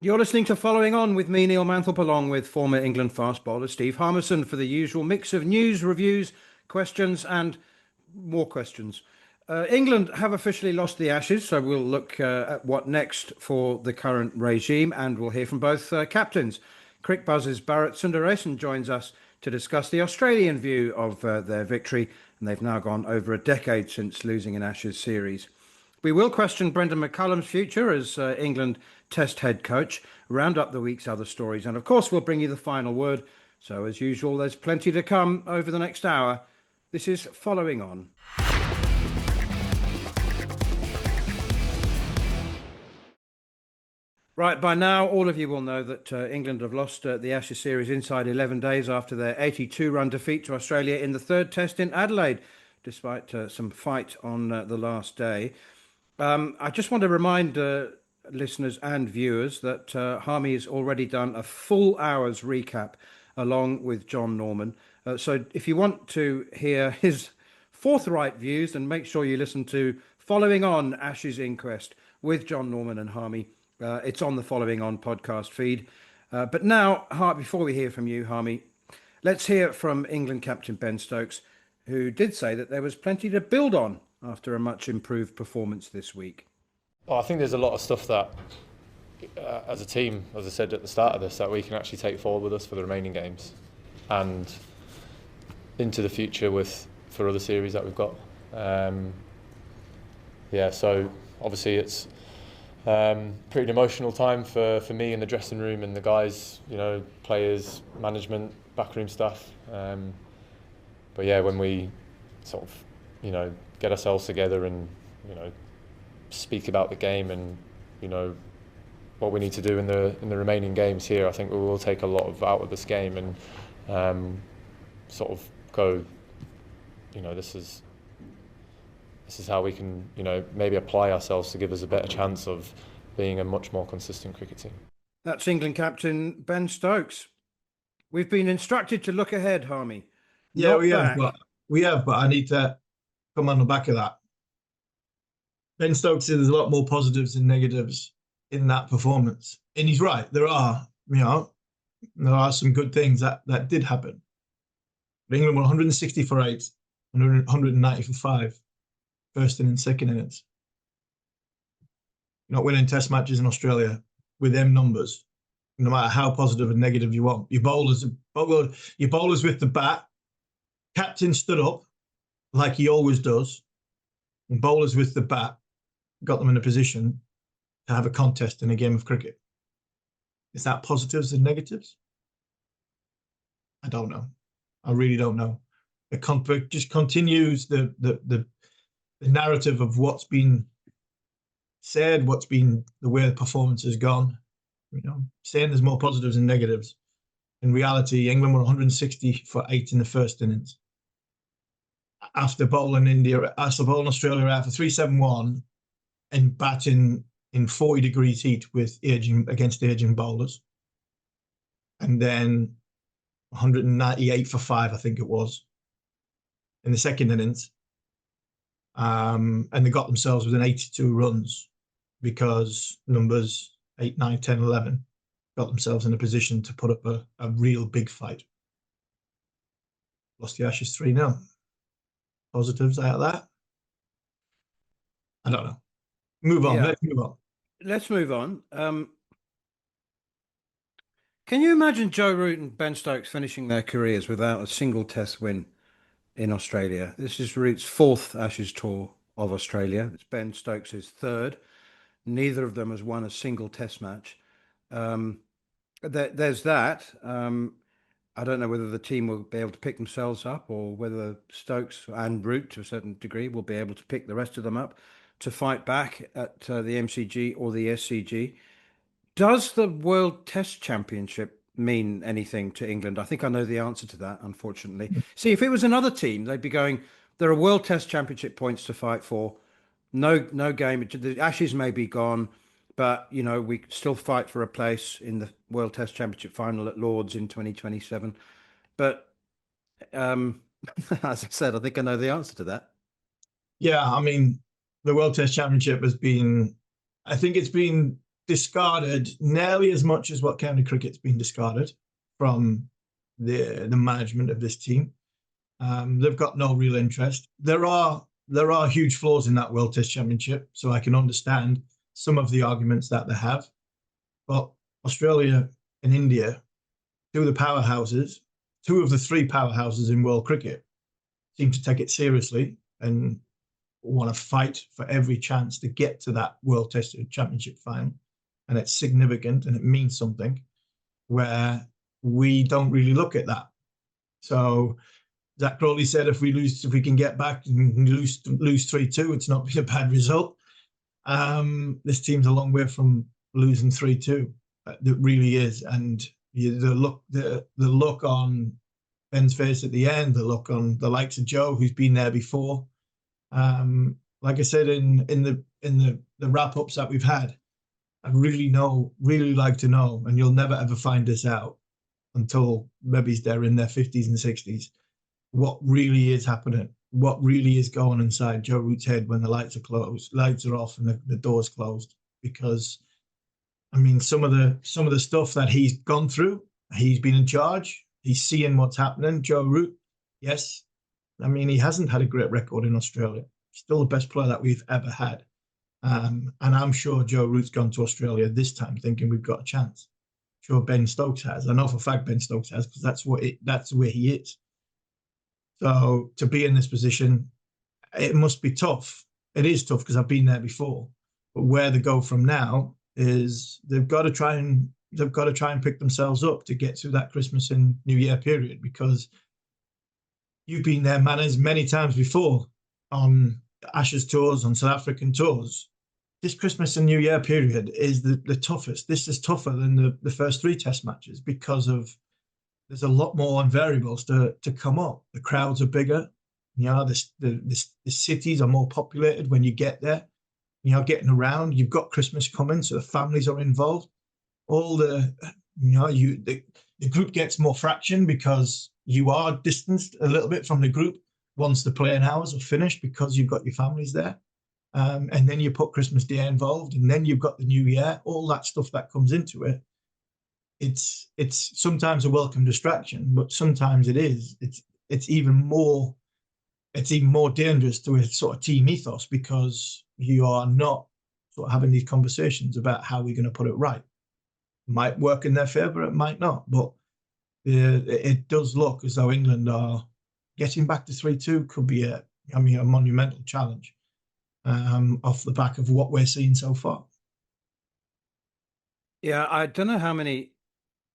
You're listening to Following On with me, Neil Manthorp, along with former England fast bowler Steve Harmison for the usual mix of news, reviews, questions, and more questions. England have officially lost the Ashes, so we'll look at what next for the current regime, and we'll hear from both captains. Cricbuzz's Bharat Sundaresan joins us to discuss the Australian view of their victory, and they've now gone over a decade since losing an Ashes series. We will question Brendon McCullum's future as England Test head coach, round up the week's other stories, and of course, we'll bring you the final word. So, as usual, there's plenty to come over the next hour. This is Following On. Right, by now, all of you will know that England have lost the Ashes series inside 11 days after their 82-run defeat to Australia in the third test in Adelaide, despite some fight on the last day. I just want to remind listeners and viewers that Harmy has already done a full hour's recap along with John Norman. So if you want to hear his forthright views, then make sure you listen to Following On Ashes Inquest with John Norman and Harmy. It's on the Following On podcast feed. But now, before we hear from you, Harmy, let's hear from England captain Ben Stokes, who did say that there was plenty to build on after a much improved performance this week. I think there's a lot of stuff that, as a team, as I said at the start of this, that we can actually take forward with us for the remaining games and into the future for other series that we've got. So obviously it's pretty emotional time for me in the dressing room and the guys, players, management, backroom staff. But yeah, when we sort of, get ourselves together and, speak about the game and, what we need to do in the remaining games here, I think we will take a lot out of this game and sort of go, this is how we can, maybe apply ourselves to give us a better chance of being a much more consistent cricket team. That's England captain Ben Stokes. We've been instructed to look ahead, Harmy. Yeah, we have, but I need to come on the back of that. Ben Stokes said there's a lot more positives than negatives in that performance. And he's right, there are some good things that did happen. But England were 160 for 8, 190 for 5, first and second innings. Not winning test matches in Australia with them numbers, no matter how positive and negative you want. Your bowlers with the bat, captain stood up like he always does, and bowlers with the bat got them in a position to have a contest in a game of cricket. Is that positives and negatives? I don't know. I really don't know. It just continues the narrative of what's been said, what's been the way the performance has gone. Saying there's more positives and negatives. In reality, England were 160 for 8 in the first innings. After bowling Australia out for 371 and batting in 40 degrees heat against aging bowlers. And then 198 for 5, I think it was, in the second innings. And they got themselves within 82 runs because numbers 8, 9, 10, 11 got themselves in a position to put up a real big fight. Lost the Ashes 3-0. Positives out of that? I don't know. Move on. Yeah. Let's move on. Can you imagine Joe Root and Ben Stokes finishing their careers without a single test win in Australia? This is Root's 4th Ashes tour of Australia. It's Ben Stokes' 3rd. Neither of them has won a single test match. There's that. I don't know whether the team will be able to pick themselves up or whether Stokes and Root, to a certain degree, will be able to pick the rest of them up to fight back at the MCG or the SCG. Does the World Test Championship mean anything to England? I think I know the answer to that, unfortunately. See, if it was another team, they'd be going, there are World Test Championship points to fight for. No game. The Ashes may be gone, but, we still fight for a place in the World Test Championship final at Lord's in 2027. But as I said, I think I know the answer to that. Yeah, I mean, the World Test Championship has been, I think it's been discarded nearly as much as what county cricket's been discarded from the management of this team. They've got no real interest. There are huge flaws in that World Test Championship, so I can understand some of the arguments that they have. But Australia and India, two of the powerhouses, two of the three powerhouses in world cricket, seem to take it seriously and want to fight for every chance to get to that World Test Championship final. And it's significant and it means something, where we don't really look at that. So Zach Crawley said if we can get back and lose 3-2, it's not been a bad result. This team's a long way from losing 3-2. It really is. And the look on Ben's face at the end, the look on the likes of Joe, who's been there before. Like I said in the wrap ups that we've had, I really like to know, and you'll never ever find this out until maybe they're in their 50s and 60s, what really is happening, what really is going inside Joe Root's head when the lights are off and the door's closed. Because I mean, some of the stuff that he's gone through, he's been in charge, he's seeing what's happening. Joe Root, yes, I mean, he hasn't had a great record in Australia. Still the best player that we've ever had. And I'm sure Joe Root's gone to Australia this time thinking we've got a chance. Sure, Ben Stokes has. I know for a fact Ben Stokes has, because that's where he is. So to be in this position, it must be tough. It is tough because I've been there before. But where they go from now is they've got to try and pick themselves up to get through that Christmas and New Year period, because you've been there, Manners, many times before on Ashes tours, on South African tours. This Christmas and New Year period is the toughest. This is tougher than the first three test matches because there's a lot more variables to come up. The crowds are bigger. You know, the cities are more populated when you get there. You know, getting around. You've got Christmas coming, so the families are involved. All the group gets more fraction because you are distanced a little bit from the group once the playing hours are finished, because you've got your families there. And then you put Christmas Day involved, and then you've got the New Year, all that stuff that comes into it. It's sometimes a welcome distraction, but sometimes it's even more dangerous to a sort of team ethos, because you are not sort of having these conversations about how we're going to put it right. It might work in their favour, it might not, but it does look as though England are getting back to 3-2 could be a monumental challenge off the back of what we're seeing so far. Yeah, I don't know how many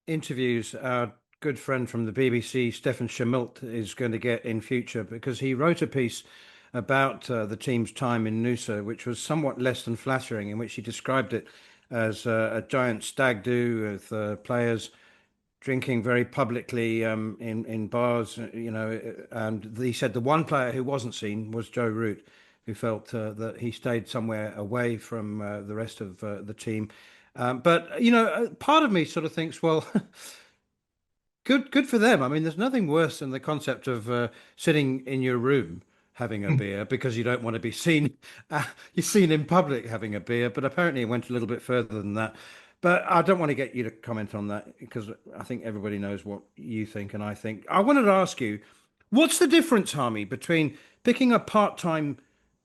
interviews our good friend from the BBC, Stefan Schmidt, is going to get in future, because he wrote a piece about the team's time in Noosa, which was somewhat less than flattering, in which he described it as a giant stag do with players drinking very publicly in bars, you know. And he said the one player who wasn't seen was Joe Root, who felt that he stayed somewhere away from the rest of the team. But, you know, part of me sort of thinks, well, good for them. I mean, there's nothing worse than the concept of sitting in your room having a beer because you don't want to be seen. You're seen in public having a beer, but apparently it went a little bit further than that. But I don't want to get you to comment on that, because I think everybody knows what you think and I think. I wanted to ask you, what's the difference, Harmy, between picking a part-time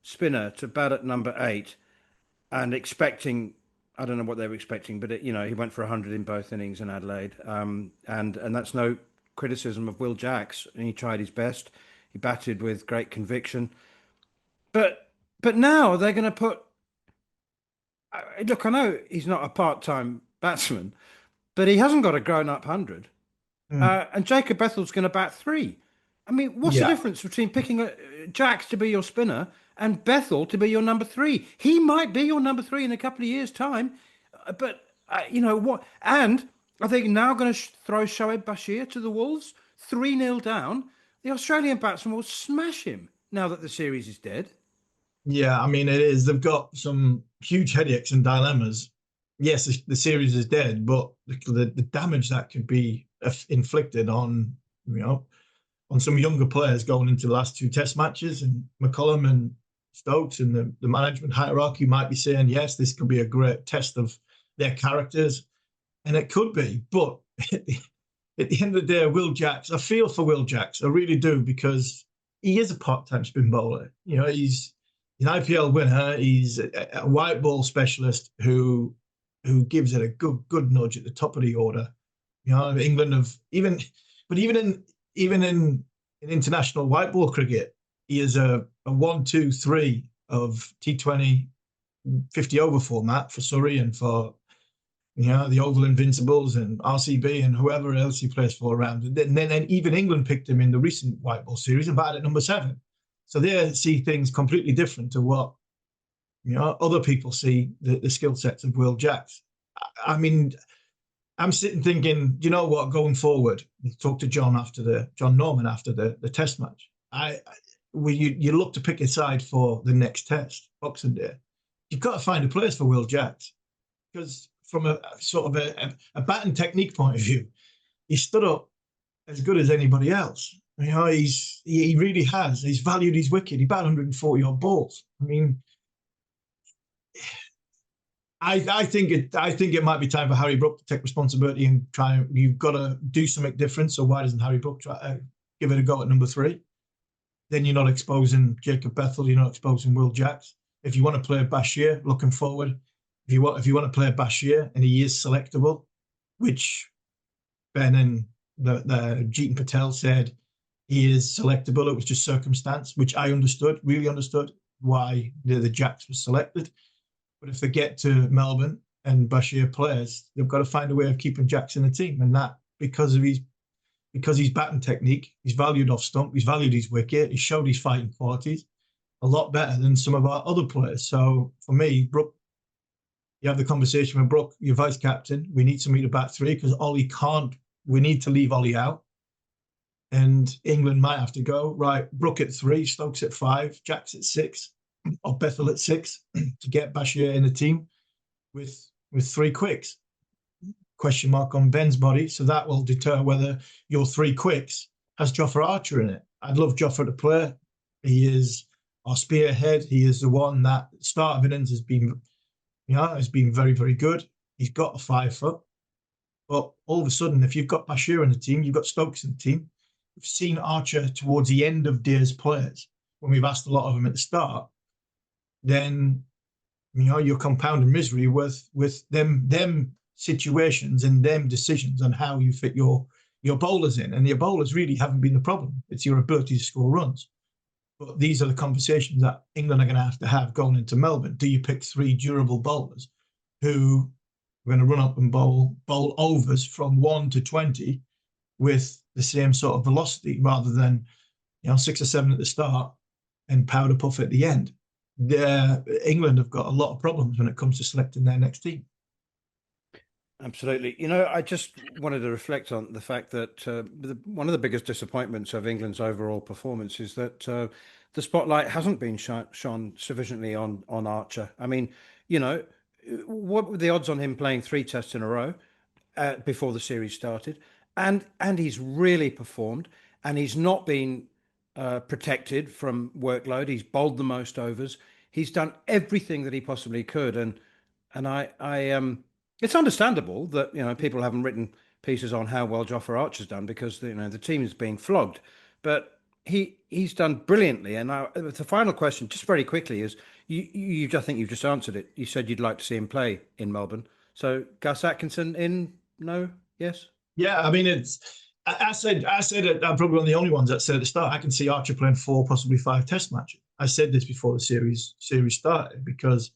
spinner to bat at number 8 and expecting, I don't know what they were expecting, but he went for 100 in both innings in Adelaide, and that's no criticism of Will Jacks, and he tried his best. He batted with great conviction, but now they're going to put. Look, I know he's not a part-time batsman, but he hasn't got a grown-up 100, and Jacob Bethel's going to bat 3. I mean, what's the difference between picking Jacks to be your spinner and Bethel to be your number 3? He might be your number 3 in a couple of years' time, but you know what? And I think now going to throw Shoaib Bashir to the Wolves, 3-0 down. The Australian batsman will smash him now that the series is dead. Yeah, I mean, it is. They've got some huge headaches and dilemmas. Yes, the series is dead, but the damage that could be inflicted on some younger players going into the last 2 test matches, and McCullum and Stokes and the management hierarchy might be saying, yes, this could be a great test of their characters, and it could be. But at the end of the day, Will Jacks, I feel for Will Jacks, I really do, because he is a part-time spin bowler. You know, he's an IPL winner. He's a white ball specialist who gives it a good nudge at the top of the order. You know, England have even in international white ball cricket, he is a 1-2-3 of T20 50 over format for Surrey and for, you know, the Oval Invincibles and RCB and whoever else he plays for around. And then even England picked him in the recent white ball series and batted at number 7. So they see things completely different to what, you know, other people see the skill sets of Will Jacks. I mean, I'm sitting thinking, you know what, going forward, talk to John Norman after the test match. You look to pick a side for the next test, Boxing Day. You've got to find a place for Will Jacks, because from a sort of a batting technique point of view, he stood up as good as anybody else. You know, he really has. He's valued his wicket. He batted 140 odd balls. I mean, I think it might be time for Harry Brook to take responsibility and try. You've got to do something different. So why doesn't Harry Brook try give it a go at number 3? Then you're not exposing Jacob Bethel. You're not exposing Will Jacks. If you want to play Bashir, looking forward, if you want to play Bashir and he is selectable, which Ben and the Jeetan Patel said he is selectable. It was just circumstance, which I really understood why the Jacks was selected. But if they get to Melbourne and Bashir plays, they've got to find a way of keeping Jacks in the team, and that because his batting technique, he's valued off stump, he's valued his wicket, he showed his fighting qualities a lot better than some of our other players. So for me, Brook, you have the conversation with Brook, your vice captain. We need somebody to bat 3 because Ollie can't. We need to leave Ollie out, and England might have to go right. Brook at 3, Stokes at 5, Jacks at 6. Or Bethel at 6 to get Bashir in the team with 3 quicks. Question mark on Ben's body, so that will deter whether your 3 quicks has Jofra Archer in it. I'd love Jofra to play. He is our spearhead. He is the one that start of innings has been very, very good. He's got a 5 foot, but all of a sudden, if you've got Bashir in the team, you've got Stokes in the team. We've seen Archer towards the end of Deer's players when we've asked a lot of them at the start. Then, you know, you're compounding misery with them situations and them decisions on how you fit your bowlers in. And your bowlers really haven't been the problem. It's your ability to score runs. But these are the conversations that England are going to have going into Melbourne. Do you pick 3 durable bowlers who are going to run up and bowl overs from 1 to 20 with the same sort of velocity rather than, you know, 6 or 7 at the start and powder puff at the end? England have got a lot of problems when it comes to selecting their next team. Absolutely. You know, I just wanted to reflect on the fact that one of the biggest disappointments of England's overall performance is that the spotlight hasn't been shone sufficiently on Archer. I mean, you know, what were the odds on him playing 3 tests in a row before the series started? And he's really performed, and he's not been protected from workload. He's bowled the most overs. He's done everything that he possibly could, and I it's understandable that, you know, people haven't written pieces on how well Jofra Archer's done because, you know, the team is being flogged, but he's done brilliantly. And the final question, just very quickly, is I think you've just answered it. You said you'd like to see him play in Melbourne. So Gus Atkinson in? No? Yes? Yeah, I mean, I said it, I'm probably one of the only ones that said at the start, I can see Archer playing 4, possibly 5 test matches. I said this before the series started because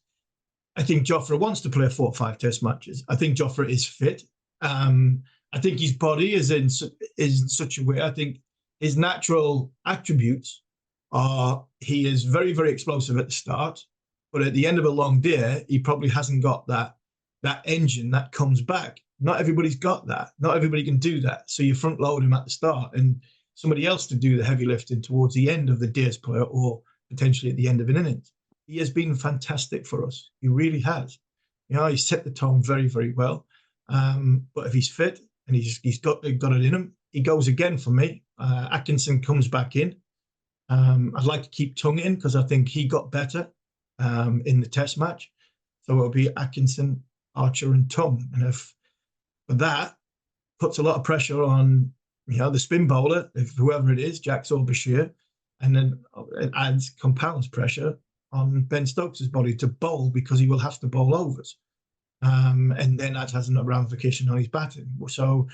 I think Jofra wants to play 4 or 5 test matches. I think Jofra is fit. I think his body is in such a way. I think his natural attributes are he is very, very explosive at the start, but at the end of a long day, he probably hasn't got that engine that comes back. Not everybody's got that. Not everybody can do that. So you front load him at the start and somebody else to do the heavy lifting towards the end of the day's play or potentially at the end of an innings. He has been fantastic for us. He really has. You know, he's set the tone very, very well. But if he's fit and he's got it in him, he goes again for me. Atkinson comes back in. I'd like to keep Tongue in because I think he got better in the test match. So it'll be Atkinson Archer and Tongue. And if that puts a lot of pressure on, the spin bowler, if whoever it is, Jacks or Bashir, and then it compounds pressure on Ben Stokes' body to bowl because he will have to bowl overs. And then that has a ramification on his batting. So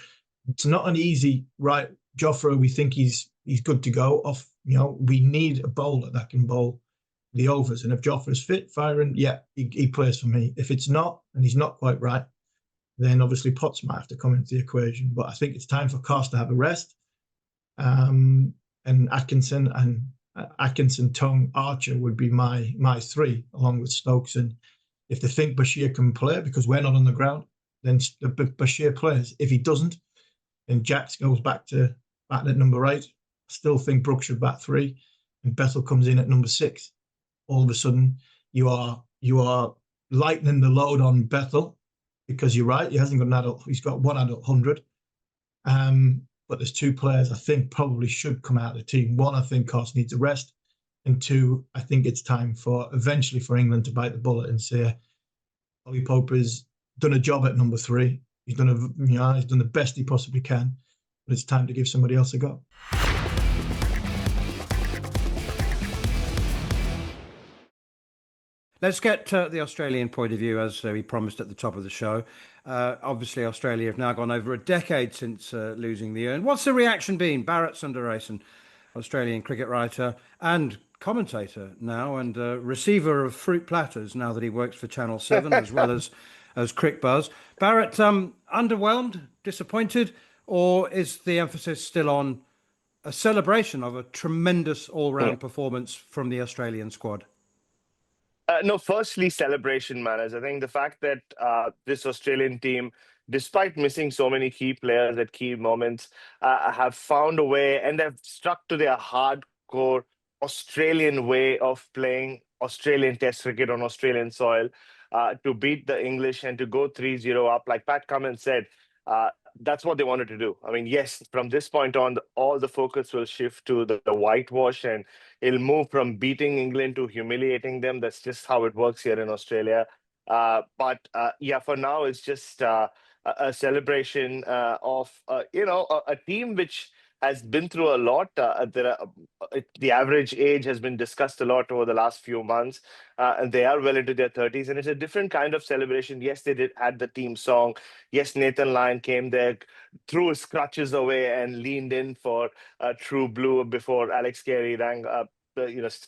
it's not an easy, right, Jofra, we think he's good to go off. We need a bowler that can bowl the overs. And if Jofra's fit, firing, yeah, he plays for me. If it's not, and he's not quite right, then obviously Potts might have to come into the equation. But I think it's time for Cost to have a rest. And Atkinson, Tongue, Archer would be my three, along with Stokes. And if they think Bashir can play, because we're not on the ground, then Bashir plays. If he doesn't, then Jacks goes back to batting at number 8. I still think Brooks should bat 3, and Bethel comes in at number 6. All of a sudden, you are lightening the load on Bethel, because you're right, he hasn't got an adult. He's got one adult 100. But there's 2 players I think probably should come out of the team. 1, I think Cost needs a rest, and 2, I think it's time eventually for England to bite the bullet and say, Ollie Pope has done a job at number 3. He's done the best he possibly can, but it's time to give somebody else a go. Let's get the Australian point of view, as we promised at the top of the show. Obviously, Australia have now gone over a decade since losing the urn. What's the reaction been? Bharat Sundaresan, Australian cricket writer and commentator now, and receiver of fruit platters now that he works for Channel 7 as well as Cricbuzz. Bharat, underwhelmed, disappointed, or is the emphasis still on a celebration of a tremendous all-round performance from the Australian squad? No, firstly, celebration manners. I think the fact that this Australian team, despite missing so many key players at key moments, have found a way, and they've stuck to their hardcore Australian way of playing Australian Test cricket on Australian soil to beat the English and to go 3-0 up. Like Pat Cummins said, that's what they wanted to do. I mean, yes, from this point on, all the focus will shift to the whitewash, and it'll move from beating England to humiliating them. That's just how it works here in Australia. But for now, it's just a celebration of a team which has been through a lot. The average age has been discussed a lot over the last few months, and they are well into their 30s, and it's a different kind of celebration. Yes, they had the team song. Yes, Nathan Lyon came there, threw his crutches away, and leaned in for True Blue before Alex Carey rang up,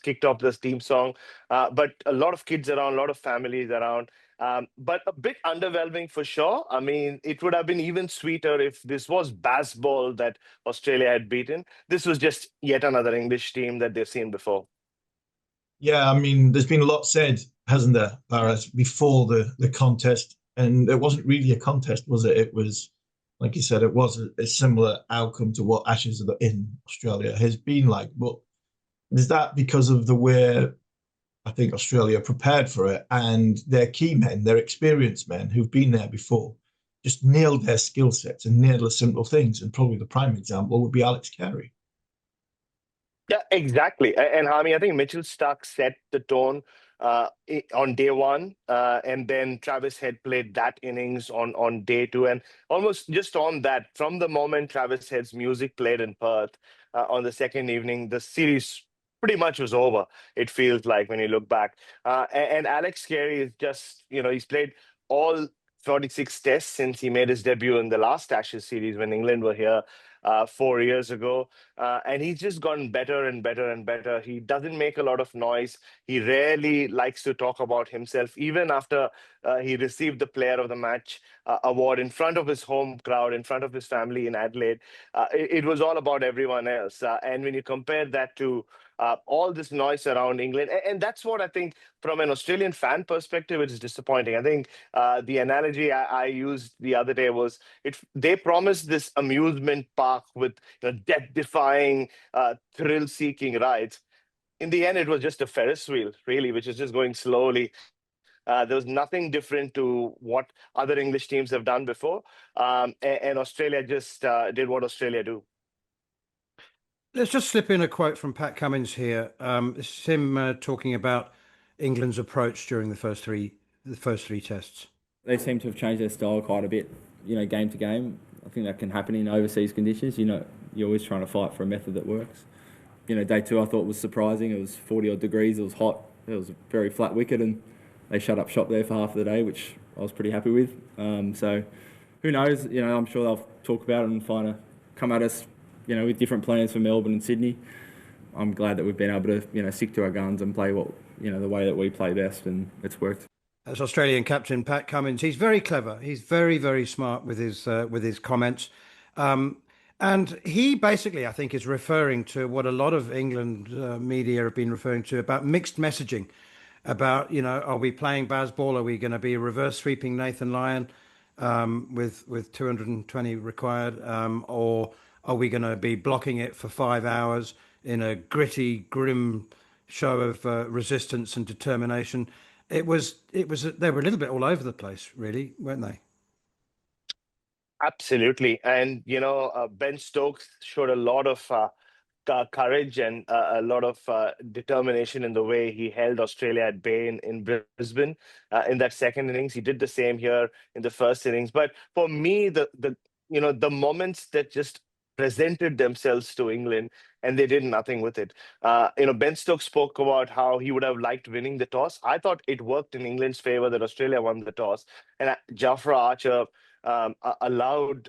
kicked off this team song. But a lot of kids around, a lot of families around. But a bit underwhelming for sure. I mean, it would have been even sweeter if this was Bazball that Australia had beaten. This was just yet another English team that they've seen before. Yeah, I mean, there's been a lot said, hasn't there, Bharat, before the contest. And it wasn't really a contest, was it? It was, like you said, it was a similar outcome to what Ashes in Australia has been like. But is that because of the way I think Australia prepared for it, and their key men, their experienced men who've been there before, just nailed their skill sets and nailed the simple things? And probably the prime example would be Alex Carey. Yeah, exactly. And Harmy, I think Mitchell Starc set the tone on day 1, and then Travis Head played that innings on day 2, and almost just on that, from the moment Travis Head's music played in Perth on the second evening, the series pretty much was over, it feels like, when you look back. And Alex Carey is just, he's played all 46 tests since he made his debut in the last Ashes series when England were here 4 years ago. And he's just gotten better and better and better. He doesn't make a lot of noise. He rarely likes to talk about himself. Even after he received the Player of the Match award in front of his home crowd, in front of his family in Adelaide, it was all about everyone else. And when you compare that to all this noise around England, and that's what I think from an Australian fan perspective, it's disappointing. I think the analogy I used the other day was they promised this amusement park with death-defying, thrill-seeking rides. In the end, it was just a Ferris wheel, really, which is just going slowly. There was nothing different to what other English teams have done before. And Australia just did what Australia do. Let's just slip in a quote from Pat Cummins here. This is him talking about England's approach during the first three tests. they seem to have changed their style quite a bit, game to game. I think that can happen in overseas conditions. You're always trying to fight for a method that works. Day 2 I thought was surprising. It was 40 odd degrees. It was hot. It was a very flat wicket, and they shut up shop there for half of the day, which I was pretty happy with. So who knows? I'm sure they'll talk about it and come at us, with different plans for Melbourne and Sydney. I'm glad that we've been able to, stick to our guns and play the way that we play best, and it's worked. As Australian captain Pat Cummins, he's very clever. He's very, very smart with his comments. And he basically, I think, is referring to what a lot of England media have been referring to about mixed messaging about, are we playing Bazball? Are we going to be reverse sweeping Nathan Lyon with 220 required? Or are we going to be blocking it for 5 hours in a gritty, grim show of resistance and determination? They were a little bit all over the place, really, weren't they? Absolutely. And, Ben Stokes showed a lot of courage and a lot of determination in the way he held Australia at bay in Brisbane in that second innings. He did the same here in the first innings. But for me, the moments that just presented themselves to England and they did nothing with it. Ben Stokes spoke about how he would have liked winning the toss. I thought it worked in England's favor that Australia won the toss. And Jafra Archer allowed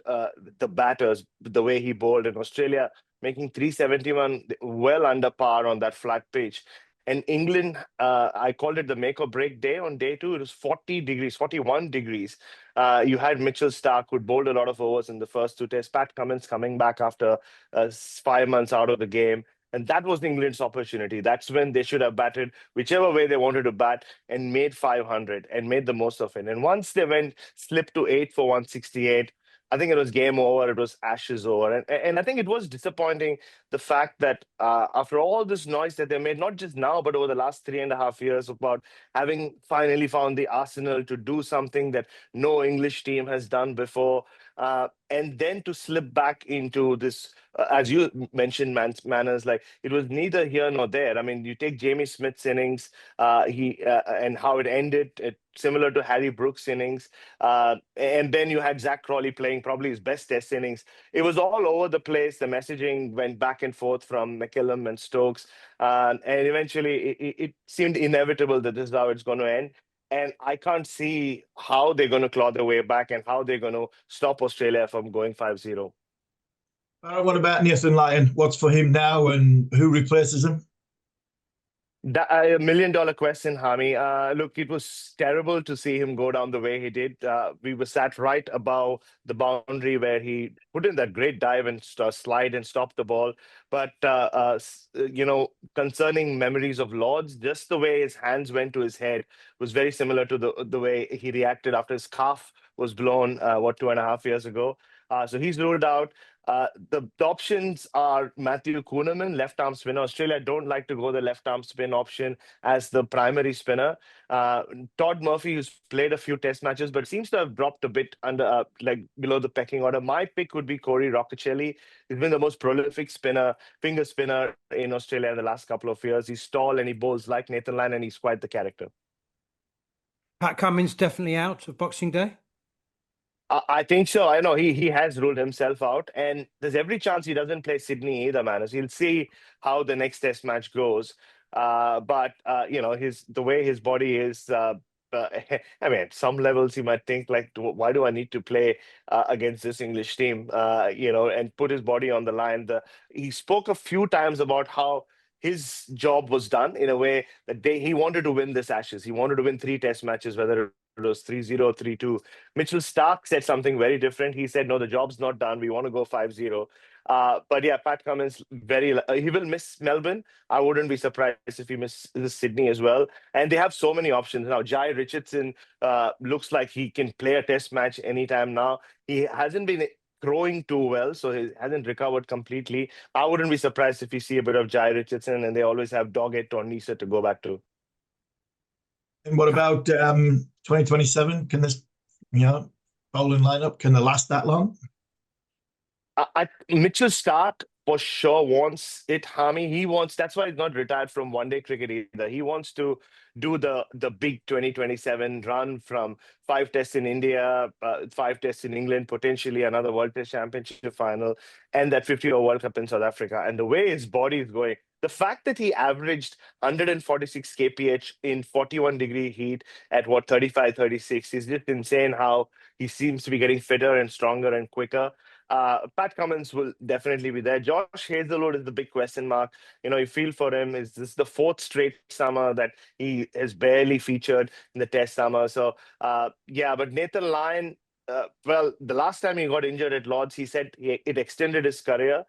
the batters, the way he bowled in Australia, making 371 well under par on that flat pitch. And England, I called it the make or break day on day 2. It was 40 degrees, 41 degrees. You had Mitchell Starc, who bowled a lot of overs in the first 2 tests. Pat Cummins coming back after 5 months out of the game. And that was England's opportunity. That's when they should have batted whichever way they wanted to bat and made 500 and made the most of it. And once they slipped to 8 for 168, I think it was game over. It was Ashes over. And I think it was disappointing, the fact that after all this noise that they made, not just now, but over the last 3.5 years, about having finally found the arsenal to do something that no English team has done before, and then to slip back into this, as you mentioned, manners, like it was neither here nor there. I mean, you take Jamie Smith's innings, and how it ended, similar to Harry Brooks' innings. And then you had Zach Crawley playing probably his best test innings. It was all over the place. The messaging went back and forth from McCullum and Stokes. And eventually it seemed inevitable that this is how it's going to end. And I can't see how they're going to claw their way back and how they're going to stop Australia from going 5-0. What about Nathan Lyon? What's for him now, and who replaces him? A $1 million question, Hami. Look, it was terrible to see him go down the way he did. We were sat right above the boundary where he put in that great dive and slide and stop the ball. But, concerning memories of Lords, just the way his hands went to his head was very similar to the way he reacted after his calf was blown, 2.5 years ago. So he's ruled out. The options are Matthew Kuhnemann, left-arm spinner. Australia don't like to go the left-arm spin option as the primary spinner. Todd Murphy, who's played a few test matches, but seems to have dropped a bit under, below the pecking order. My pick would be Corey Roccacelli. He's been the most prolific finger spinner in Australia in the last couple of years. He's tall and he bowls like Nathan Lyon, and he's quite the character. Pat Cummins definitely out of Boxing Day? I think so. I know he has ruled himself out, and there's every chance he doesn't play Sydney either, man. As he'll see how the next test match goes. But the way his body is, I mean, at some levels he might think like, why do I need to play against this English team? And put his body on the line. He spoke a few times about how his job was done in a way that he wanted to win this Ashes. He wanted to win 3 test matches, whether it was 3-0 or 3-2. Mitchell Starc said something very different. He said, no, the job's not done. We want to go 5-0. But yeah, Pat Cummins, he will miss Melbourne. I wouldn't be surprised if he misses Sydney as well. And they have so many options now. Jai Richardson looks like he can play a test match anytime now. He hasn't been throwing too well, so he hasn't recovered completely. I wouldn't be surprised if you see a bit of Jai Richardson, and they always have Doggett or Nisa to go back to. And what about 2027? Can this, bowling lineup, can they last that long? Mitchell Starc for sure wants it, Harmy. That's why he's not retired from one-day cricket either. He wants to do the big 2027 run from 5 tests in India, 5 tests in England, potentially another World Test Championship final, and that 50-over World Cup in South Africa. And the way his body is going, the fact that he averaged 146 kph in 41-degree heat at 35, 36 is just insane how he seems to be getting fitter and stronger and quicker. Pat Cummins will definitely be there. Josh Hazlewood is the big question mark. You feel for him. Is this the 4th straight summer that he has barely featured in the Test summer? So, but Nathan Lyon, well, the last time he got injured at Lord's, he said it extended his career.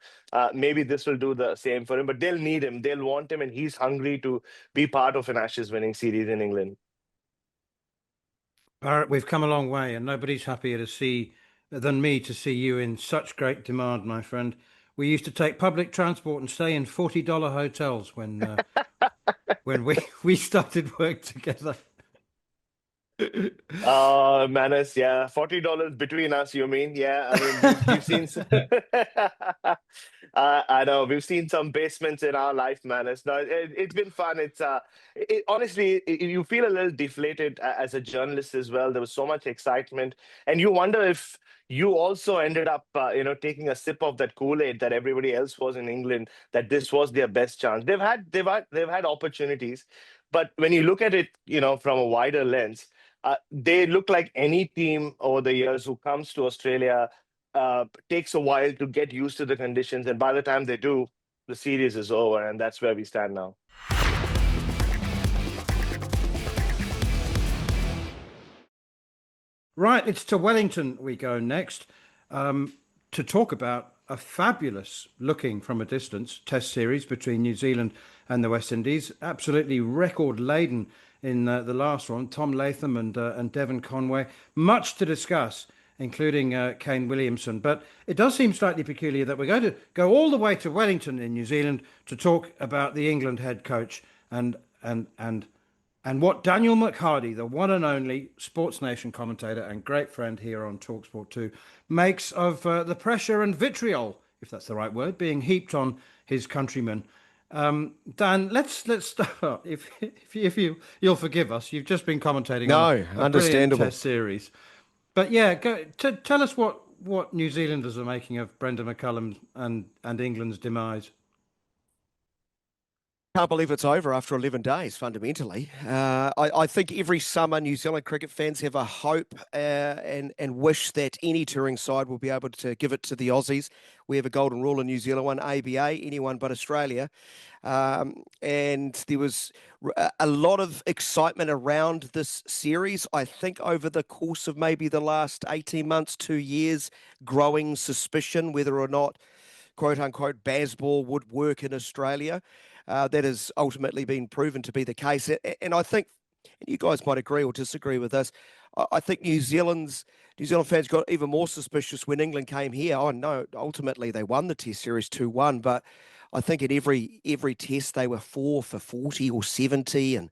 Maybe this will do the same for him, but they'll need him. They'll want him, and he's hungry to be part of an Ashes winning series in England. Bharat, we've come a long way, and nobody's happier than me to see you in such great demand, my friend. We used to take public transport and stay in $40 hotels when we started work together. Manas, yeah, $40 between us, you mean? Yeah, I mean, we've seen I know we've seen some basements in our life, Manas. No, it's been fun. Honestly, you feel a little deflated as a journalist as well. There was so much excitement, and you wonder if you also ended up, taking a sip of that Kool-Aid that everybody else was in England, that this was their best chance. They've had opportunities, but when you look at it, from a wider lens, they look like any team over the years who comes to Australia, takes a while to get used to the conditions, and by the time they do, the series is over, and that's where we stand now. Right, it's to Wellington we go next to talk about a fabulous looking from a distance Test series between New Zealand and the West Indies. Absolutely record laden in the last one. Tom Latham and Devon Conway. Much to discuss, including Kane Williamson. But it does seem slightly peculiar that we're going to go all the way to Wellington in New Zealand to talk about the England head coach and what Daniel McHardy, the one and only Sports Nation commentator and great friend here on talkSPORT 2, makes of the pressure and vitriol, if that's the right word, being heaped on his countrymen. Dan, let's start. If you'll forgive us, you've just been commentating on a understandable Test series. But yeah, tell us what New Zealanders are making of Brendon McCullum and England's demise. Can't believe it's over after 11 days, fundamentally. I think every summer New Zealand cricket fans have a hope and wish that any touring side will be able to give it to the Aussies. We have a golden rule in New Zealand, one ABA, anyone but Australia. And there was a lot of excitement around this series. I think over the course of maybe the last 18 months, 2 years, growing suspicion whether or not, quote unquote, Bazball would work in Australia. That has ultimately been proven to be the case. And I think, and you guys might agree or disagree with this, I think New Zealand fans got even more suspicious when England came here. Oh no, ultimately they won the Test series 2-1, but I think at every test they were 4 for 40 or 70. And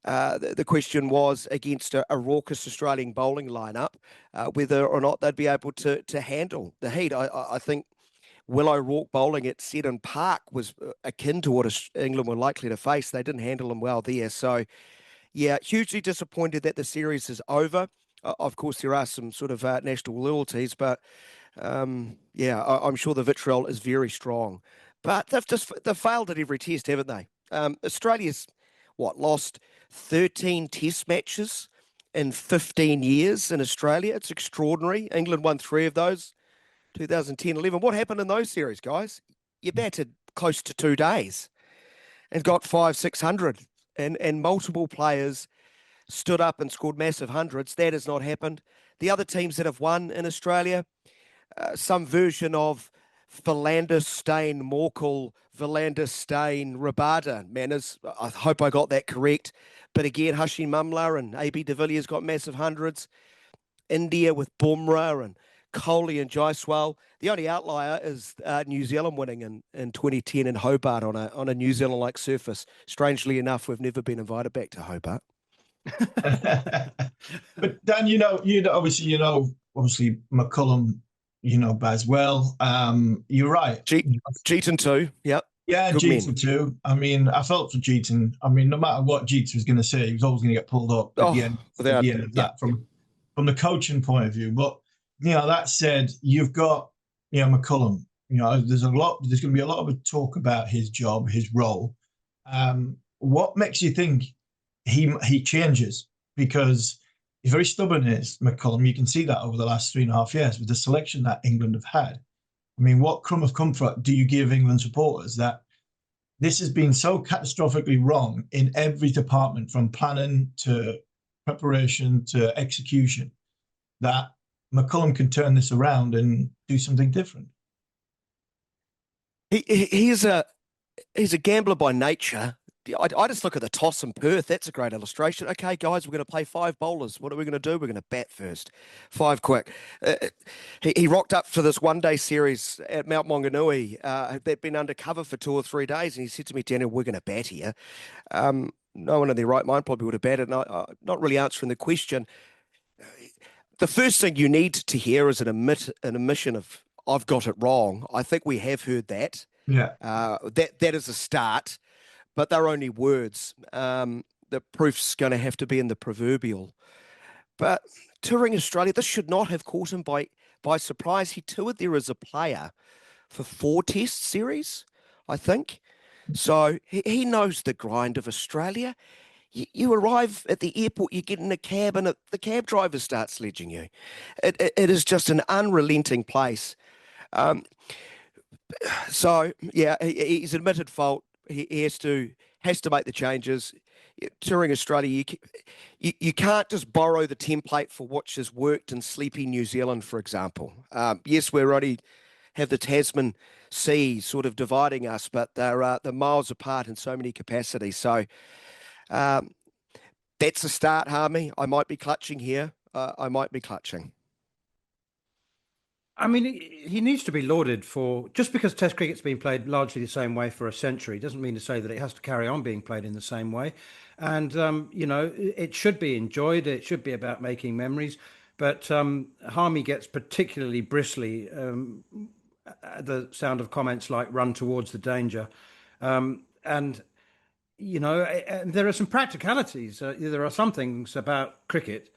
the question was against a raucous Australian bowling lineup, whether or not they'd be able to handle the heat. I think Will O'Rourke bowling at Seddon Park was akin to what England were likely to face. They didn't handle him well there. So, yeah, hugely disappointed that the series is over. Of course, there are some sort of national loyalties, but I'm sure the vitriol is very strong. But they've failed at every test, haven't they? Australia's, lost 13 test matches in 15 years in Australia. It's extraordinary. England won 3 of those. 2010-11. What happened in those series, guys? You batted close to 2 days and got 500-600, and multiple players stood up and scored massive hundreds. That has not happened. The other teams that have won in Australia, some version of Philander, Steyn, Morkel, Philander, Steyn, Rabada. Manners, I hope I got that correct. But again, Hashim Amla and AB de Villiers got massive hundreds. India with Bumrah and Kohli and Jaiswal. The only outlier is New Zealand winning in 2010 in Hobart on a New Zealand-like surface. Strangely enough, we've never been invited back to Hobart. But Dan, obviously McCullum Bazball. You're right. Jeeton too. Yep. Yeah, Good Jeter men. too. I mean, I felt for Jeter. I mean, no matter what Jeter was going to say, he was always going to get pulled up at the end. At without the end of yeah. that, from the coaching point of view. But that said, you've got McCullum. There's going to be a lot of talk about his job, his role. What makes you think he changes? Because he's very stubborn, is McCullum. You can see that over the last 3.5 years with the selection that England have had. I mean, what crumb of comfort do you give England supporters that this has been so catastrophically wrong in every department, from planning to preparation to execution, that McCullum can turn this around and do something different? He's a gambler by nature. I just look at the toss in Perth. That's a great illustration. Okay, guys, we're going to play 5 bowlers. What are we going to do? We're going to bat first. 5 quick. He rocked up for this one-day series at Mount Maunganui. They'd been undercover for 2 or 3 days, and he said to me, Daniel, we're going to bat here. No one in their right mind probably would have batted. And not really answering the question. The first thing you need to hear is an admission of, I've got it wrong. I think we have heard that. Yeah. That is a start. But they're only words. The proof's going to have to be in the proverbial. But touring Australia, this should not have caught him by surprise. He toured there as a player for 4 test series, I think. So he knows the grind of Australia. You arrive at the airport, you get in a cab, and the cab driver starts sledging you. It is just an unrelenting place. So, yeah, he's admitted fault. He has to make the changes. Touring Australia, you can't just borrow the template for what has worked in sleepy New Zealand, for example. Yes, we already have the Tasman Sea sort of dividing us, but they're miles apart in so many capacities. So that's a start, Harmy. I might be clutching here. I might be clutching. I mean, he needs to be lauded for, just because Test cricket's been played largely the same way for a century doesn't mean to say that it has to carry on being played in the same way. And, it should be enjoyed. It should be about making memories. But Harmy gets particularly bristly at the sound of comments like "run towards the danger." And there are some practicalities. There are some things about cricket,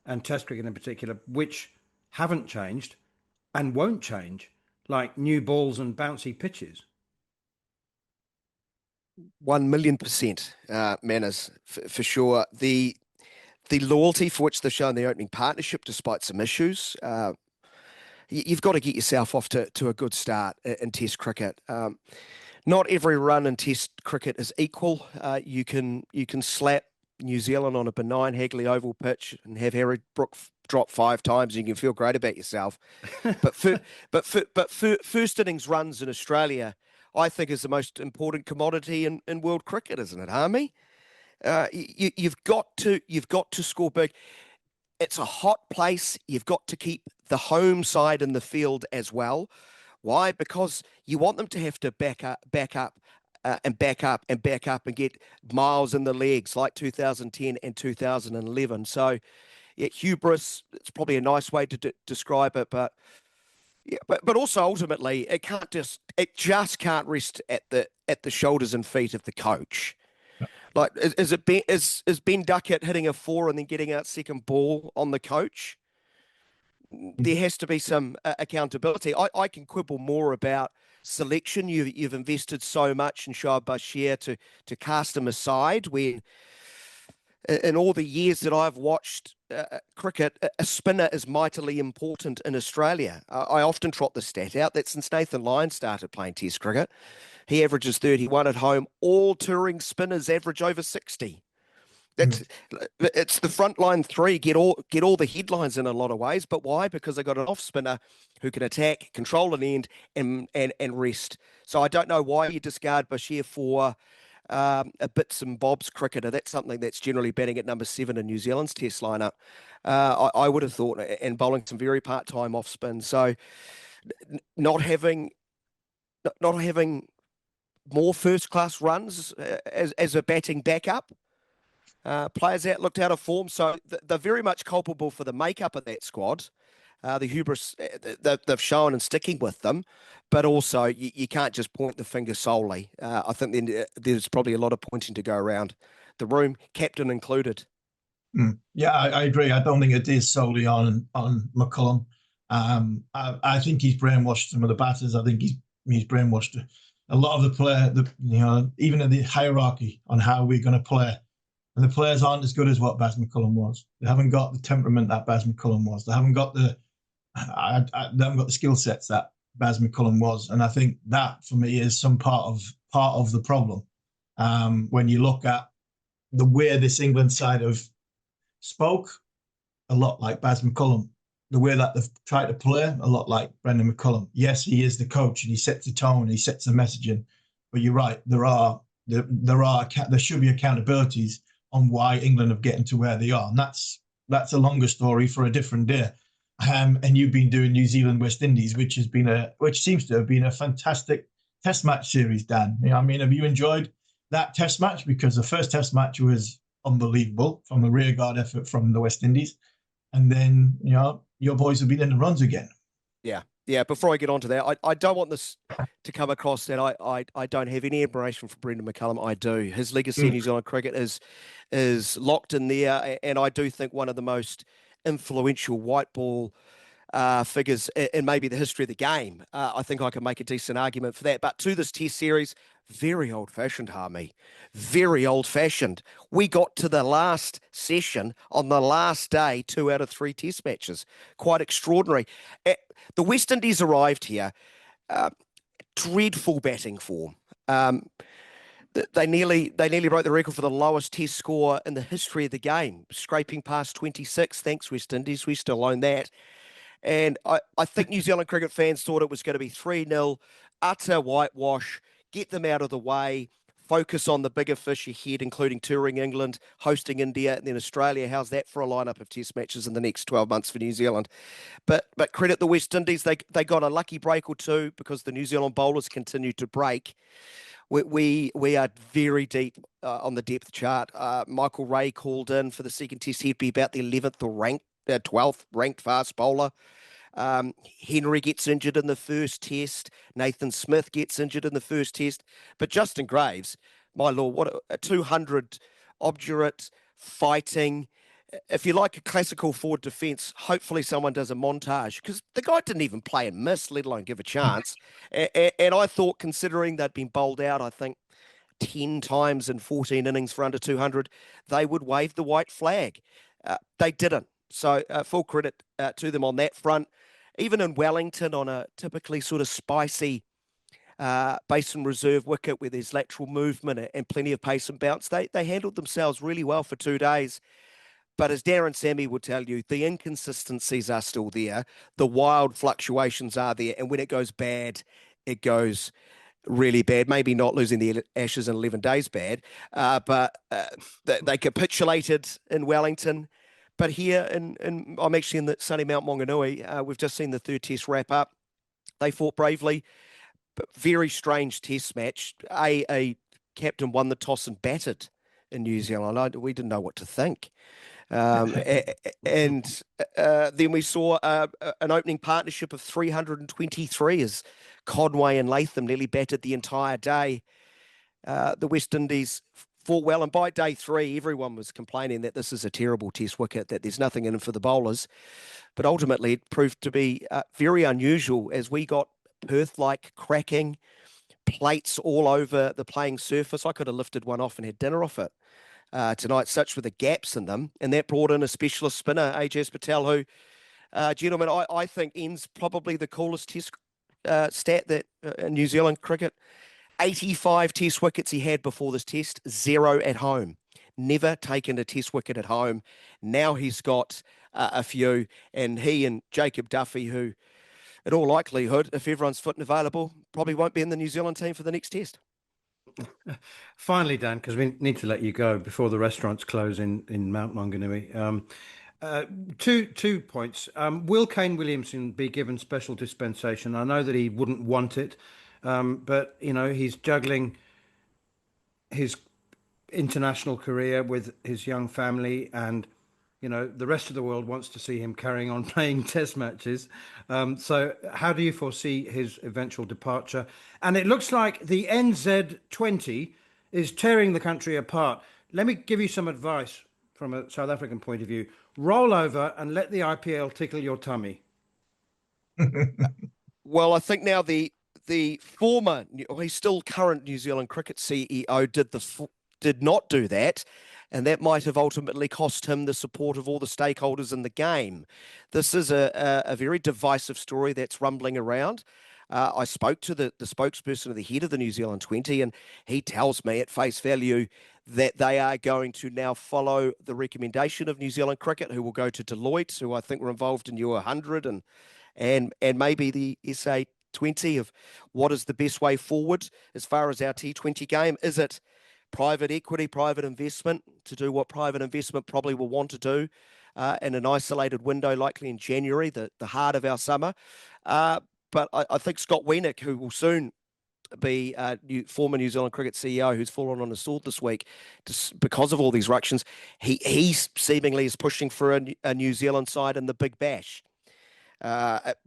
and Test cricket in particular, which haven't changed and won't change, like new balls and bouncy pitches. 1,000,000%, Manners, for sure. The loyalty for which they've shown the opening partnership, despite some issues, you've got to get yourself off to a good start in Test cricket. Not every run in Test cricket is equal. You can slap New Zealand on a benign Hagley Oval pitch and have Harry Brook drop 5 times, and you can feel great about yourself. But first innings runs in Australia, I think, is the most important commodity in world cricket, isn't it, Harmy? You've got to score big. It's a hot place. You've got to keep the home side in the field as well. Why? Because you want them to have to back up and get miles in the legs like 2010 and 2011. So, yeah, hubris, it's probably a nice way to describe it, but also ultimately it just can't rest at the shoulders and feet of the coach. Like, is Ben Duckett hitting a 4 and then getting out second ball on the coach? There has to be some accountability. I can quibble more about selection. You've invested so much in Shoaib Bashir to cast him aside when, in all the years that I've watched cricket, a spinner is mightily important in Australia. I often trot the stat out that since Nathan Lyon started playing Test cricket, he averages 31 at home. All touring spinners average over 60. It's the frontline 3 get all the headlines in a lot of ways, but why? Because they got an off spinner who can attack, control an end, and rest. So I don't know why you discard Bashir for a bits and bobs cricketer. That's something that's generally batting at number 7 in New Zealand's Test lineup. I would have thought, and bowling some very part-time off spin. So not having more first-class runs as a batting backup. Players looked out of form, so they're very much culpable for the makeup of that squad. the hubris they've shown in sticking with them, but also you can't just point the finger solely. I think then there's probably a lot of pointing to go around the room, captain included. Yeah, I agree. I don't think it is solely on McCullum. I think he's brainwashed some of the batters. I think he's brainwashed a lot of the player. Even in the hierarchy on how we're going to play, and the players aren't as good as what Baz McCullum was. They haven't got the temperament that Baz McCullum was. They haven't got the skill sets that Baz McCullum was. And I think that for me is some part of the problem. When you look at the way this England side have spoke, a lot like Baz McCullum. The way that they've tried to play, a lot like Brendon McCullum. Yes, he is the coach and he sets the tone, he sets the messaging. But you're right, there should be accountabilities on why England have gotten to where they are, and that's a longer story for a different day. And you've been doing New Zealand West Indies, which seems to have been a fantastic Test match series, Dan. Have you enjoyed that Test match? Because the first Test match was unbelievable from a rearguard effort from the West Indies, and then your boys have been in the runs again. Yeah. Before I get on to that, I don't want this to come across that I don't have any admiration for Brendon McCullum. I do. His legacy in New Zealand cricket is locked in there, and I do think one of the most influential white ball figures in maybe the history of the game. I think I can make a decent argument for that. But to this Test series, very old-fashioned, Harmy. Very old-fashioned. We got to the last session on the last day, 2 out of 3 Test matches. Quite extraordinary. The West Indies arrived here, dreadful batting form. They nearly broke the record for the lowest Test score in the history of the game, scraping past 26. Thanks, West Indies. We still own that. And I think New Zealand cricket fans thought it was going to be 3-0, utter whitewash, get them out of the way, focus on the bigger fish ahead, including touring England, hosting India, and then Australia. How's that for a lineup of Test matches in the next 12 months for New Zealand? But credit the West Indies. They got a lucky break or two because the New Zealand bowlers continued to break. We are very deep on the depth chart. Michael Ray called in for the second Test. He'd be about the 11th or 12th ranked fast bowler. Henry gets injured in the first Test. Nathan Smith gets injured in the first Test. But Justin Graves, my lord, what a 200 obdurate, fighting. If you like a classical forward defence, hopefully someone does a montage, because the guy didn't even play and miss, let alone give a chance. And I thought, considering they'd been bowled out, I think 10 times in 14 innings for under 200, they would wave the white flag. They didn't. So full credit to them on that front. Even in Wellington, on a typically sort of spicy basin reserve wicket where there's lateral movement and plenty of pace and bounce, they handled themselves really well for 2 days. But as Darren Sammy will tell you, the inconsistencies are still there. The wild fluctuations are there. And when it goes bad, it goes really bad. Maybe not losing the Ashes in 11 days bad, but they capitulated in Wellington. But here, I'm actually in the sunny Mount Maunganui. We've just seen the third Test wrap up. They fought bravely, but very strange Test match. A captain won the toss and batted in New Zealand. We didn't know what to think. And then we saw an opening partnership of 323 as Conway and Latham nearly batted the entire day. The West Indies fought well, and by day 3, everyone was complaining that this is a terrible Test wicket, that there's nothing in it for the bowlers. But ultimately, it proved to be very unusual as we got Perth-like cracking, plates all over the playing surface. I could have lifted one off and had dinner off it tonight, such were the gaps in them. And that brought in a specialist spinner, Ajaz Patel, who, gentlemen, I think ends probably the coolest Test stat that in New Zealand cricket. 85 Test wickets he had before this Test, 0 at home. Never taken a Test wicket at home. Now he's got a few, and he and Jacob Duffy, who, in all likelihood, if everyone's fit and available, probably won't be in the New Zealand team for the next Test. Finally, Dan, because we need to let you go before the restaurants close in Mount Maunganui. Two points. Will Kane Williamson be given special dispensation? I know that he wouldn't want it, but he's juggling his international career with his young family, and the rest of the world wants to see him carrying on playing Test matches. So how do you foresee his eventual departure? And it looks like the NZ20 is tearing the country apart. Let me give you some advice from a South African point of view. Roll over and let the IPL tickle your tummy. Well, I think now the former, he's still current New Zealand cricket CEO, did not do that, and that might have ultimately cost him the support of all the stakeholders in the game. This is a very divisive story that's rumbling around. I spoke to the spokesperson of the head of the New Zealand 20, and he tells me at face value that they are going to now follow the recommendation of New Zealand Cricket, who will go to Deloitte, who I think were involved in U100 and maybe the SA20 of what is the best way forward as far as our T20 game. Is it private equity, private investment, to do what private investment probably will want to do in an isolated window, likely in January, the heart of our summer? But I think Scott Wienik, who will soon be former New Zealand Cricket CEO, who's fallen on his sword this week because of all these ructions, he seemingly is pushing for a New Zealand side in the Big Bash.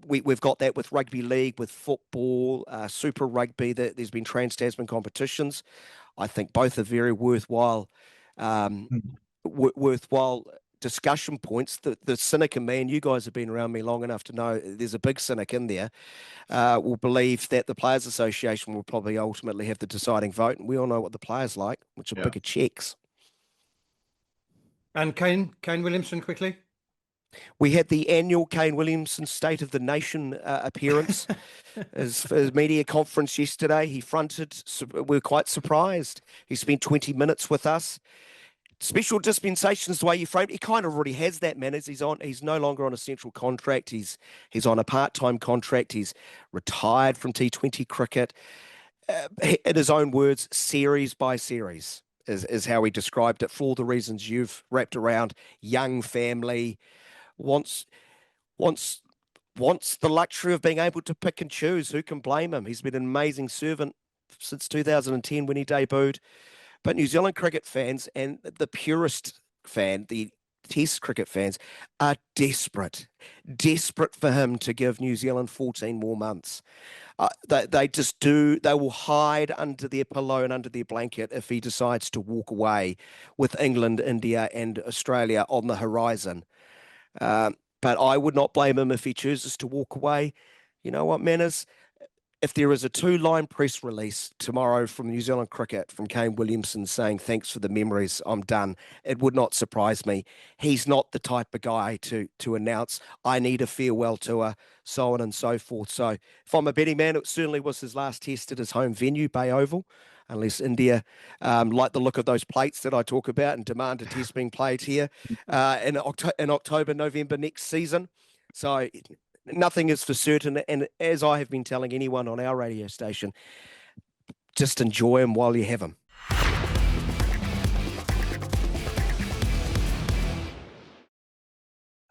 We've got that with rugby league, with football, Super Rugby. There's been Trans-Tasman competitions. I think both are very worthwhile discussion points. The cynic in me, and you guys have been around me long enough to know there's a big cynic in there, will believe that the Players Association will probably ultimately have the deciding vote. And we all know what the players like, which are bigger checks. And Kane Williamson, quickly. We had the annual Kane Williamson State of the Nation appearance as media conference yesterday. He fronted. We're quite surprised. He spent 20 minutes with us. Special dispensations, the way you framed it, he kind of already has that, man. He's no longer on a central contract. He's on a part-time contract. He's retired from T20 cricket. In his own words, series by series is how he described it, for all the reasons you've wrapped around. Young family, wants the luxury of being able to pick and choose. Who can blame him? He's been an amazing servant since 2010 when he debuted. But New Zealand cricket fans and the purist fan, the Test cricket fans, are desperate for him to give New Zealand 14 more months. They just do. They will hide under their pillow and under their blanket if he decides to walk away with England, India and Australia on the horizon. But I would not blame him if he chooses to walk away. You know what, Manners? If there is a 2-line press release tomorrow from New Zealand Cricket, from Kane Williamson saying, thanks for the memories, I'm done, it would not surprise me. He's not the type of guy to announce, I need a farewell tour, so on and so forth. So if I'm a betting man, it certainly was his last test at his home venue, Bay Oval, unless India like the look of those plates that I talk about and demand a test being played here in October, November next season. So nothing is for certain, and as I have been telling anyone on our radio station, just enjoy them while you have them.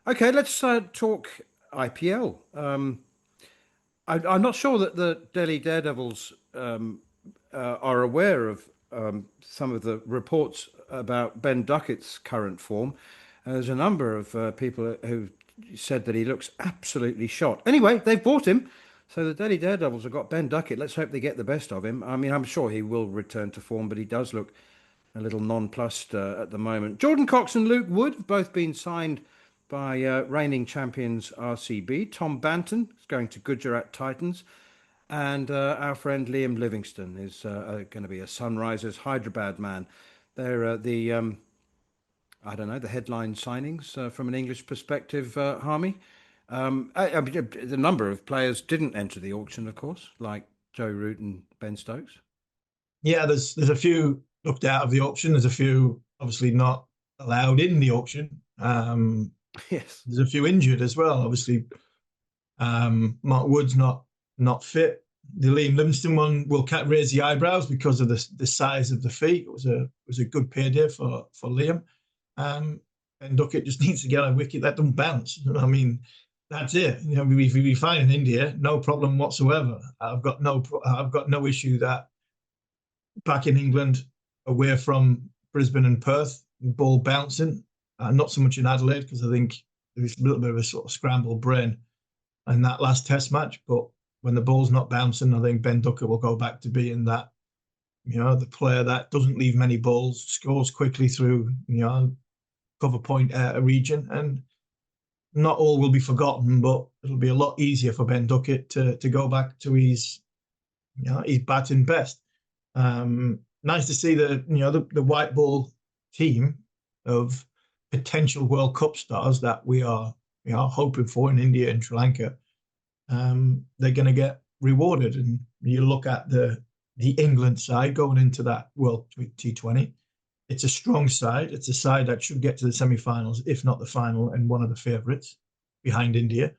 Okay, let's talk IPL. I'm not sure that the Delhi Daredevils are aware of some of the reports about Ben Duckett's current form. There's a number of people who said that he looks absolutely shot. Anyway, they've bought him. So the Delhi Daredevils have got Ben Duckett. Let's hope they get the best of him. I mean, I'm sure he will return to form, but he does look a little nonplussed at the moment. Jordan Cox and Luke Wood have both been signed by reigning champions RCB. Tom Banton is going to Gujarat Titans. And our friend Liam Livingston is going to be a Sunrisers Hyderabad man. They're the headline signings from an English perspective, Harmy. The number of players didn't enter the auction, of course, like Joe Root and Ben Stokes. Yeah, there's a few looked out of the auction. There's a few obviously not allowed in the auction. Yes. There's a few injured as well. Obviously, Mark Wood's not fit. The Liam Livingston one will raise the eyebrows because of the size of the feet. It was a good payday for Liam. And Duckett just needs to get a wicket that don't bounce. I mean, that's it. You know, we'd be fine in India, no problem whatsoever. I've got no issue that back in England, away from Brisbane and Perth, ball bouncing. not so much in Adelaide, because I think there was a little bit of a sort of scrambled brain in that last Test match. But when the ball's not bouncing, I think Ben Duckett will go back to being that, the player that doesn't leave many balls, scores quickly through, cover point region, and not all will be forgotten, but it'll be a lot easier for Ben Duckett to go back to his batting best. Nice to see the white ball team of potential World Cup stars that we are hoping for in India and Sri Lanka. They're going to get rewarded, and you look at the England side going into that World T20. It's a strong side. It's a side that should get to the semi-finals, if not the final, and one of the favourites behind India.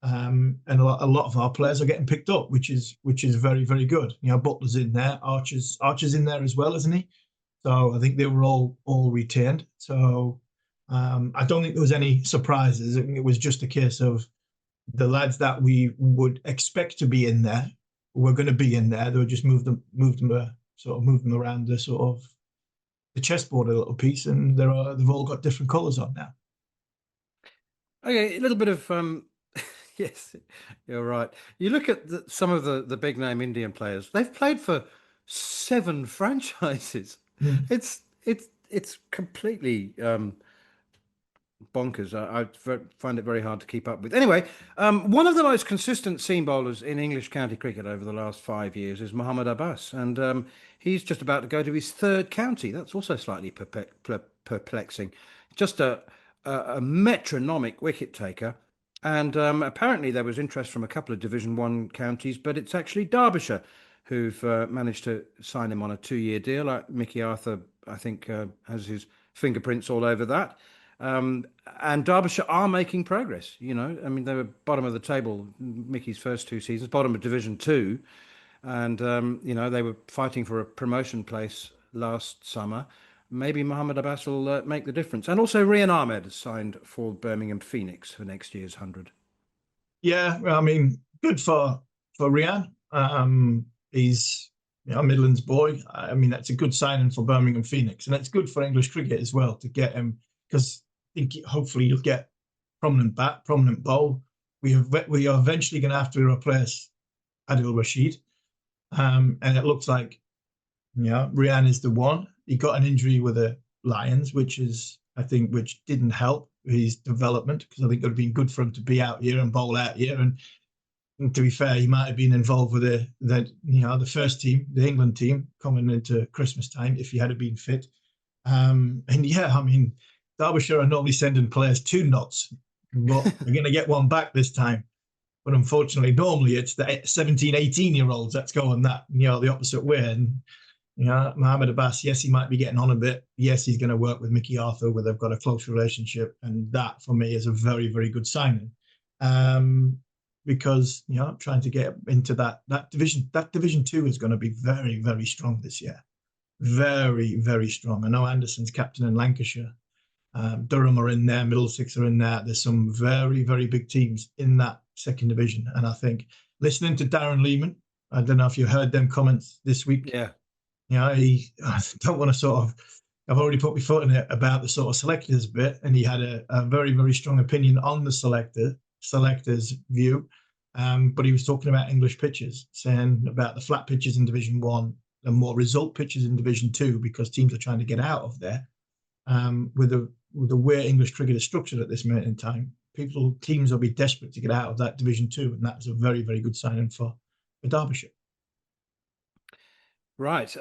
And a lot of our players are getting picked up, which is very, very good. Butler's in there, Archer's in there as well, isn't he? So I think they were all retained. So I don't think there was any surprises. I think it was just a case of the lads that we would expect to be in there were going to be in there. They would just move them around the sort of the chessboard a little piece, and they've all got different colours on now. Okay, a little bit of yes, you're right. You look at some of the big name Indian players. They've played for 7 franchises. It's completely bonkers. I find it very hard to keep up with. Anyway, one of the most consistent seam bowlers in English county cricket over the last 5 years is Mohammad Abbas, and he's just about to go to his 3rd county. That's also slightly perplexing. Just a metronomic wicket taker. And apparently there was interest from a couple of Division 1 counties, but it's actually Derbyshire who've managed to sign him on a 2-year deal. Mickey Arthur, I think, has his fingerprints all over that. And Derbyshire are making progress. They were bottom of the table Mickey's first 2 seasons, bottom of Division 2. And, they were fighting for a promotion place last summer. Maybe Mohammad Abbas will make the difference. And also Rian Ahmed has signed for Birmingham Phoenix for next year's 100. Yeah, good for Rian. He's a Midlands boy. That's a good signing for Birmingham Phoenix. And it's good for English cricket as well to get him, because I think hopefully you'll get prominent bat, prominent bowl. We are eventually going to have to replace Adil Rashid. And it looks like Rian is the one. He got an injury with the Lions, which didn't help his development, because I think it would have been good for him to be out here and bowl out here. And to be fair, he might have been involved with the first team, the England team, coming into Christmas time if he had been fit. Derbyshire are normally sending players 2 knots, but we're going to get one back this time. But unfortunately, normally it's the 17, 18-year-olds that's going the opposite way. And Mohammad Abbas, yes, he might be getting on a bit. Yes, he's going to work with Mickey Arthur, where they've got a close relationship, and that for me is a very, very good signing. Because trying to get into that division. That Division 2 is going to be very, very strong this year. Very, very strong. I know Anderson's captain in Lancashire. Durham are in there. Middlesex are in there. There's some very, very big teams in that 2nd division. And I think listening to Darren Lehman, I don't know if you heard them comments this week. Yeah. I don't want to I've already put my foot in it about the sort of selectors bit, and he had a very, very strong opinion on the selectors view. But he was talking about English pitches, saying about the flat pitches in Division 1 and more result pitches in Division 2, because teams are trying to get out of there. With the way English cricket is structured at this moment in time, teams will be desperate to get out of that Division 2, and that's a very, very good signing for Derbyshire. Right.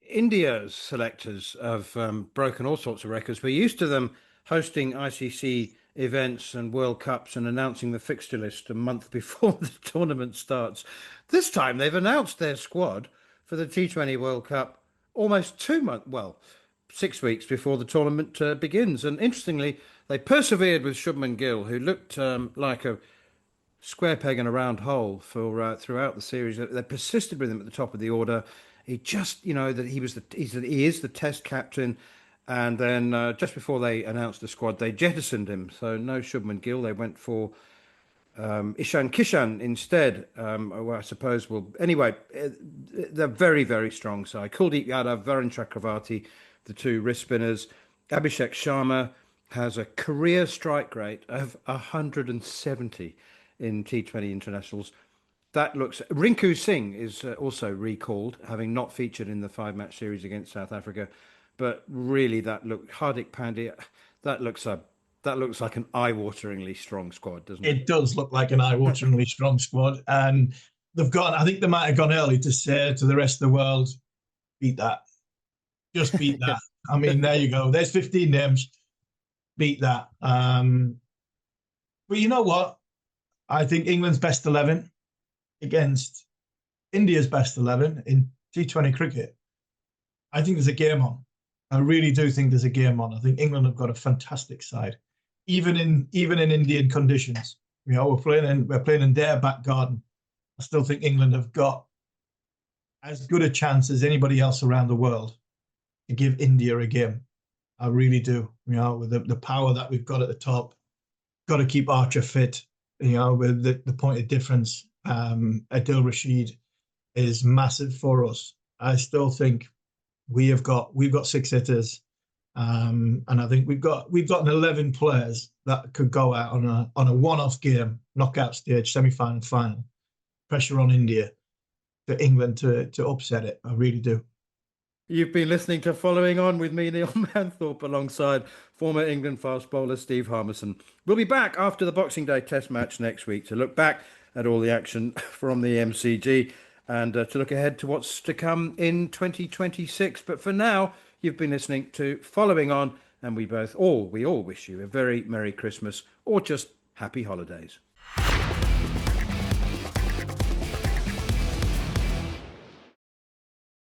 India's selectors have broken all sorts of records. We're used to them hosting ICC events and World Cups and announcing the fixture list a month before the tournament starts. This time they've announced their squad for the T20 World Cup almost 6 weeks before the tournament begins. And interestingly, they persevered with Shubman Gill, who looked like a square peg in a round hole for throughout the series. They persisted with him at the top of the order. He just, that he is the Test captain. And then just before they announced the squad, they jettisoned him. So no Shubman Gill. They went for Ishan Kishan instead. I suppose anyway, they're very, very strong side. Kuldeep Yadav, Varun Chakravarti, the 2 wrist spinners, Abhishek Sharma, has a career strike rate of 170 in T20 internationals. That looks. Rinku Singh is also recalled, having not featured in the 5-match series against South Africa. But really, Hardik Pandya. That looks like an eye-wateringly strong squad, doesn't it? It does look like an eye-wateringly strong squad, and I think they might have gone early to say to the rest of the world, beat that, just beat that. I mean, there you go. There's 15 names. Beat that. But you know what? I think England's best 11 against India's best 11 in T20 cricket. I think there's a game on. I really do think there's a game on. I think England have got a fantastic side, even in Indian conditions. You know, we're playing in their back garden. I still think England have got as good a chance as anybody else around the world to give India a game. I really do. You know, with the power that we've got at the top, got to keep Archer fit. You know, with the point of difference, Adil Rashid is massive for us. I still think we've got 6 hitters, and I think we've got 11 players that could go out on a one-off game, knockout stage, semi-final, final. Pressure on India, to England to upset it. I really do. You've been listening to Following On with me, Neil Manthorp, alongside former England fast bowler Steve Harmison. We'll be back after the Boxing Day Test match next week to look back at all the action from the MCG and to look ahead to what's to come in 2026. But for now, you've been listening to Following On, and we all wish you a very Merry Christmas or just happy holidays.